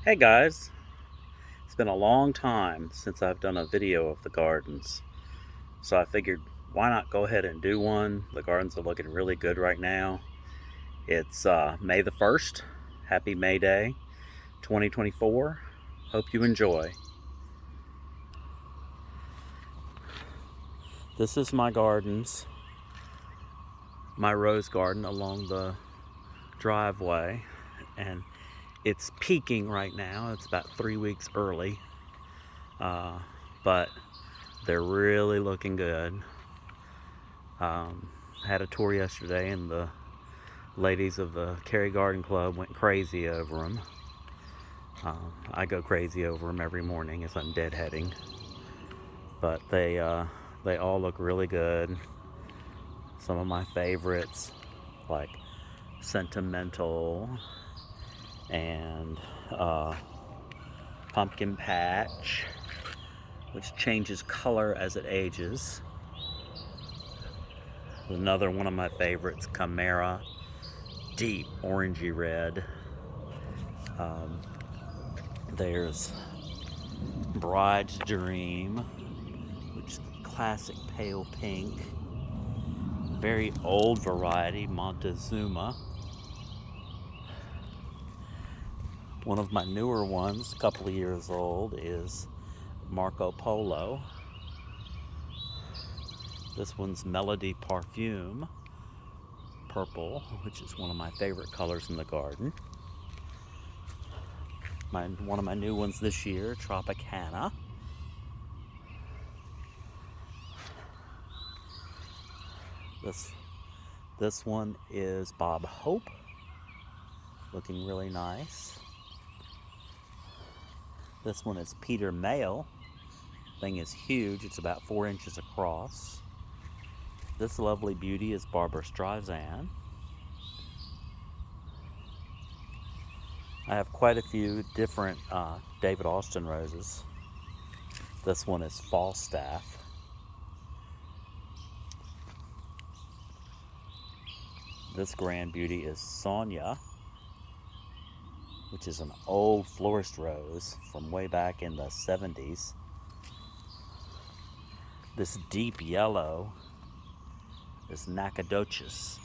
Hey guys, it's been a long time since I've done a video of the gardens, so I figured why not go ahead and do one. The gardens are looking really good right now. It's May the 1st. Happy May Day 2024. Hope you enjoy. This is my gardens, my rose garden along the driveway, and it's peaking right now. It's about 3 weeks early, uh, but they're really looking good. Had a tour yesterday, and the ladies of the Cary Garden Club went crazy over them. I go crazy over them every morning as I'm deadheading, but they all look really good. Some of my favorites, like Sentimental and Pumpkin Patch, which changes color as it ages. Another one of my favorites, Chimera, deep orangey red. There's Bride's Dream, which is classic pale pink. Very old variety, Montezuma. One of my newer ones, a couple of years old, is Marco Polo. This one's Melody Parfume, purple, which is one of my favorite colors in the garden. One of my new ones this year, Tropicana. This one is Bob Hope, looking really nice. This one is Peter Mayle. Thing is huge. It's about 4 inches across. This lovely beauty is Barbara Streisand. I have quite a few different David Austin roses. This one is Falstaff. This grand beauty is Sonia, which is an old florist rose from way back in the 70s. This deep yellow is Nacogdoches,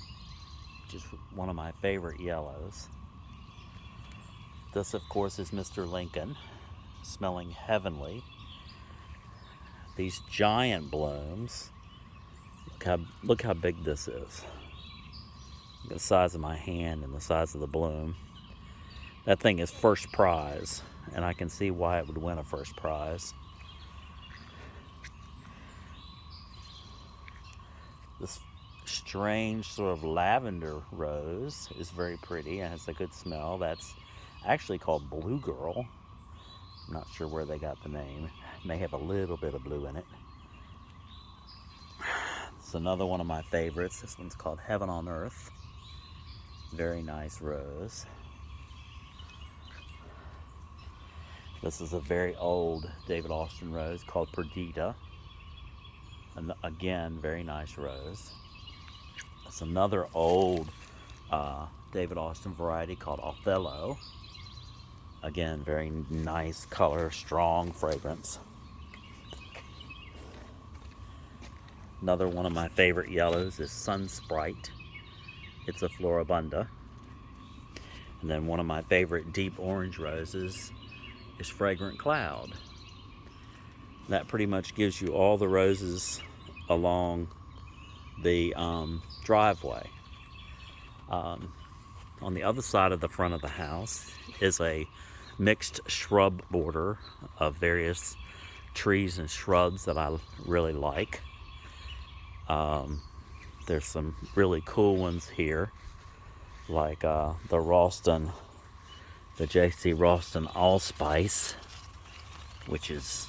which is one of my favorite yellows. This, of course, is Mr. Lincoln, smelling heavenly. These giant blooms, look how big this is. The size of my hand and the size of the bloom. That thing is first prize, and I can see why it would win a first prize. This strange sort of lavender rose is very pretty and has a good smell. That's actually called Blue Girl. I'm not sure where they got the name. It may have a little bit of blue in it. It's another one of my favorites. This one's called Heaven on Earth. Very nice rose. This is a very old David Austin rose called Perdita. And again, very nice rose. It's another old David Austin variety called Othello. Again, very nice color, strong fragrance. Another one of my favorite yellows is Sun Sprite. It's a Floribunda. And then one of my favorite deep orange roses is Fragrant Cloud. That pretty much gives you all the roses along the driveway. On the other side of the front of the house is a mixed shrub border of various trees and shrubs that I really like. There's some really cool ones here, like the Ralston, the J.C. Ralston Allspice, which is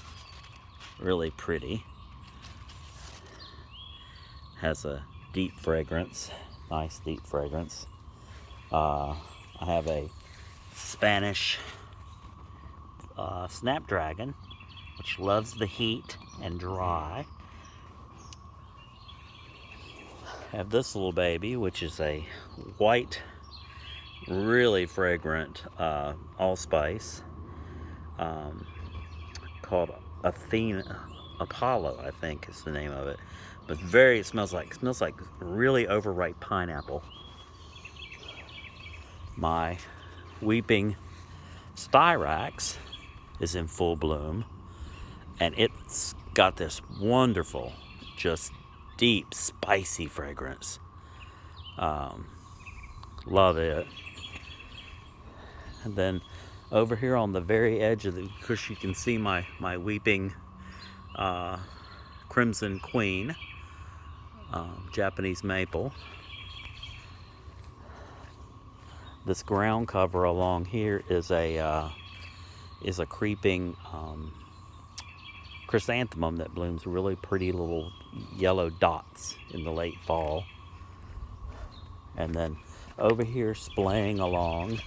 really pretty. Has a deep fragrance, nice deep fragrance. I have a Spanish Snapdragon, which loves the heat and dry. I have this little baby, which is a white, really fragrant allspice. called Apollo, I think is the name of it. But it smells like really overripe pineapple. My weeping styrax is in full bloom, and it's got this wonderful, just deep, spicy fragrance. Love it. And then over here on the very edge of of course you can see my weeping crimson queen, Japanese maple. This ground cover along here is a creeping chrysanthemum that blooms really pretty little yellow dots in the late fall. And then over here splaying along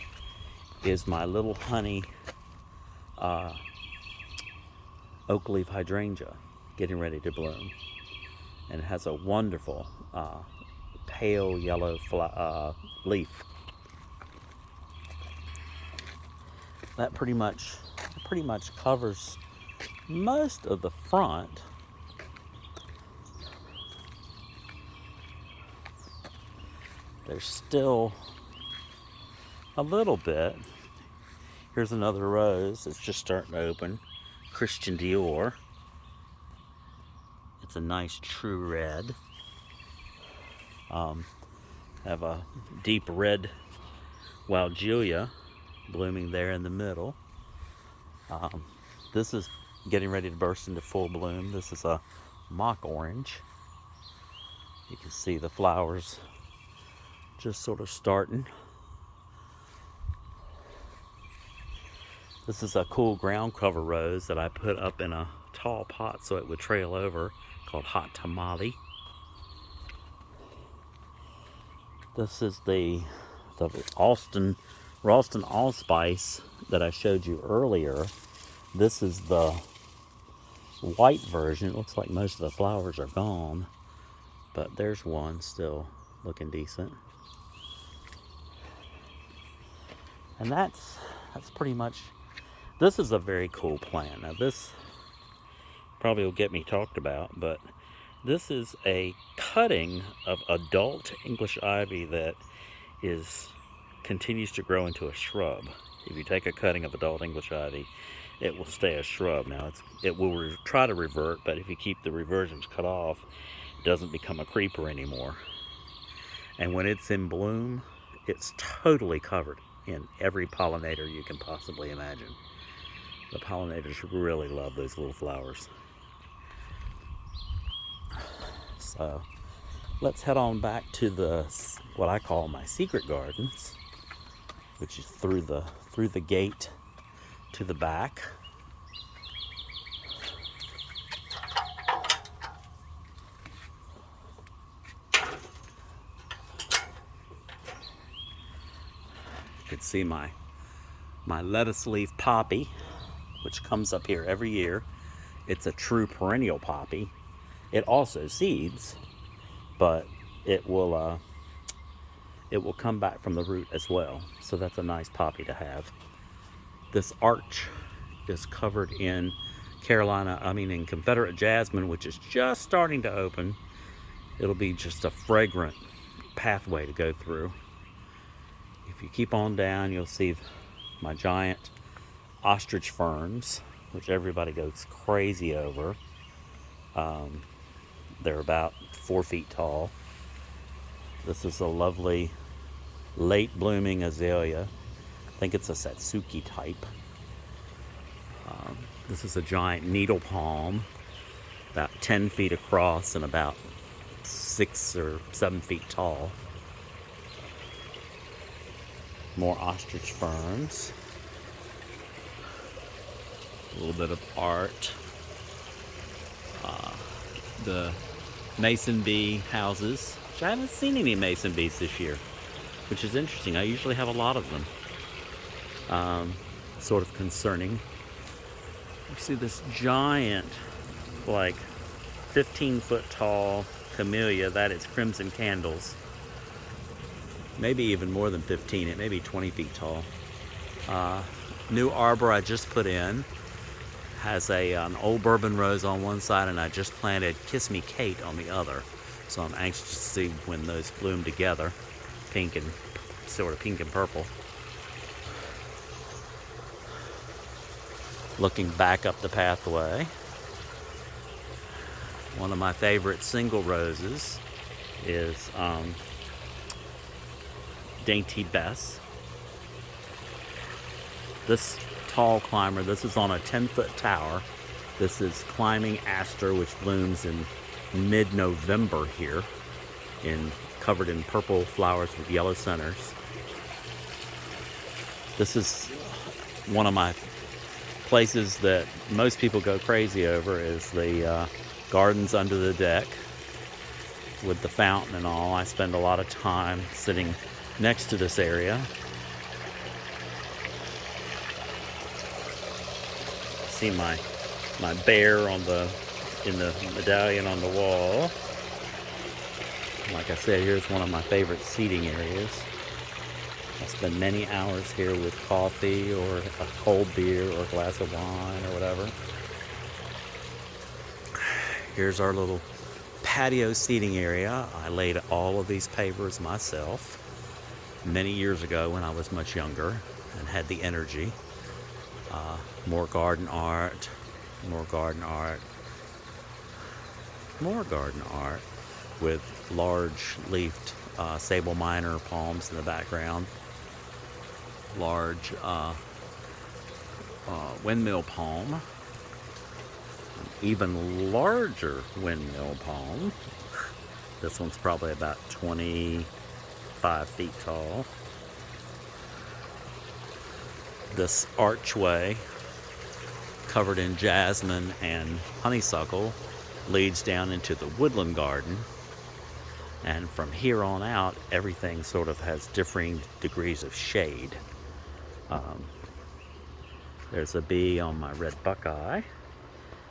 is my little honey oak leaf hydrangea getting ready to bloom. And it has a wonderful pale yellow leaf. That pretty much covers most of the front. There's still a little bit. Here's another rose that's just starting to open. Christian Dior. It's a nice true red. Have a deep red Walgelia blooming there in the middle. This is getting ready to burst into full bloom. This is a mock orange. You can see the flowers just sort of starting. This is a cool ground cover rose that I put up in a tall pot so it would trail over, called Hot Tamale. This is the Ralston Allspice that I showed you earlier. This is the white version. It looks like most of the flowers are gone, but there's one still looking decent. And that's pretty much, this is a very cool plant. Now this probably will get me talked about, but this is a cutting of adult English ivy that continues to grow into a shrub. If you take a cutting of adult English ivy, it will stay a shrub. Now it will try to revert, but if you keep the reversions cut off, it doesn't become a creeper anymore. And when it's in bloom, it's totally covered in every pollinator you can possibly imagine. The pollinators really love those little flowers. So let's head on back to what I call my secret gardens, which is through the gate to the back. You can see my lettuce leaf poppy, which comes up here every year. It's a true perennial poppy. It also seeds, but it will come back from the root as well. So that's a nice poppy to have. This arch is covered in in Confederate jasmine, which is just starting to open. It'll be just a fragrant pathway to go through. If you keep on down, you'll see my giant ostrich ferns, which everybody goes crazy over. They're about 4 feet tall. This is a lovely late blooming azalea. I think it's a Satsuki type. This is a giant needle palm, about 10 feet across and about 6 or 7 feet tall. More ostrich ferns. A little bit of art. The mason bee houses, which I haven't seen any mason bees this year, which is interesting. I usually have a lot of them. Sort of concerning. You see this giant, like 15-foot tall camellia. That is crimson candles. Maybe even more than 15. It may be 20 feet tall. new arbor I just put in has an old bourbon rose on one side, and I just planted Kiss Me Kate on the other. So I'm anxious to see when those bloom together, pink and sort of pink and purple. Looking back up the pathway, one of my favorite single roses is Dainty Bess. This tall climber, this is on a 10-foot tower. This is climbing aster, which blooms in mid-November here, covered in purple flowers with yellow centers. This is one of my places that most people go crazy over, is the gardens under the deck with the fountain and all. I spend a lot of time sitting next to this area. See my bear in the medallion on the wall. Like I said, here's one of my favorite seating areas. I spend many hours here with coffee or a cold beer or a glass of wine or whatever. Here's our little patio seating area. I laid all of these pavers myself many years ago when I was much younger and had the energy. More garden art, more garden art, more garden art with large leafed sable minor palms in the background. Large windmill palm, an even larger windmill palm. This one's probably about 25 feet tall. This archway covered in jasmine and honeysuckle leads down into the woodland garden, and from here on out everything sort of has differing degrees of shade. There's a bee on my red buckeye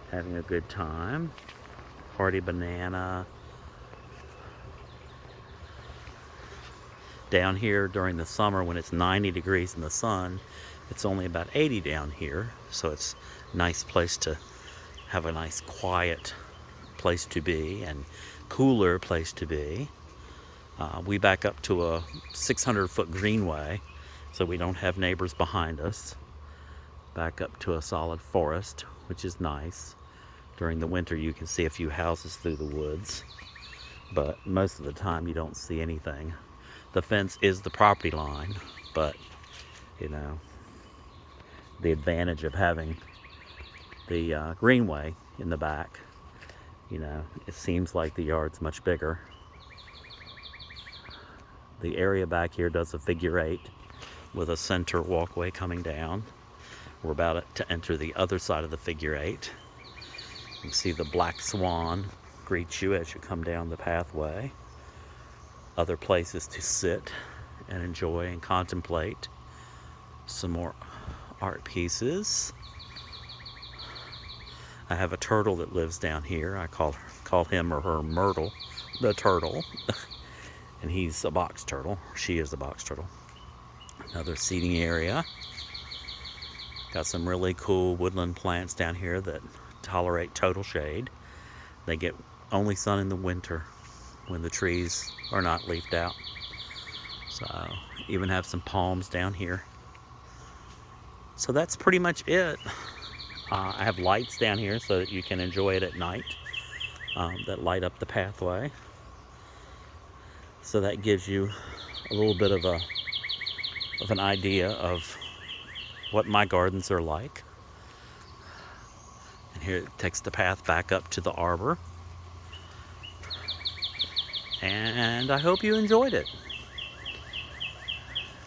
having a good time. Hardy banana. Down here during the summer when it's 90 degrees in the sun, it's only about 80 down here, so it's a nice place to have a nice quiet place to be and cooler place to be. We back up to a 600-foot greenway, so we don't have neighbors behind us. Back up to a solid forest, which is nice. During the winter you can see a few houses through the woods, but most of the time you don't see anything. The fence is the property line, but you know, the advantage of having the greenway in the back, you know, it seems like the yard's much bigger. The area back here does a figure 8 with a center walkway coming down. We're about to enter the other side of the figure 8. You can see the black swan greet you as you come down the pathway. Other places to sit and enjoy and contemplate. Some more art pieces. I have a turtle that lives down here. I call him or her Myrtle, the turtle. And he's a box turtle. She is a box turtle. Another seating area. Got some really cool woodland plants down here that tolerate total shade. They get only sun in the winter when the trees are not leafed out. So even have some palms down here. So that's pretty much it. I have lights down here so that you can enjoy it at night, that light up the pathway. So that gives you a little bit of an idea of what my gardens are like. And here it takes the path back up to the arbor. And I hope you enjoyed it.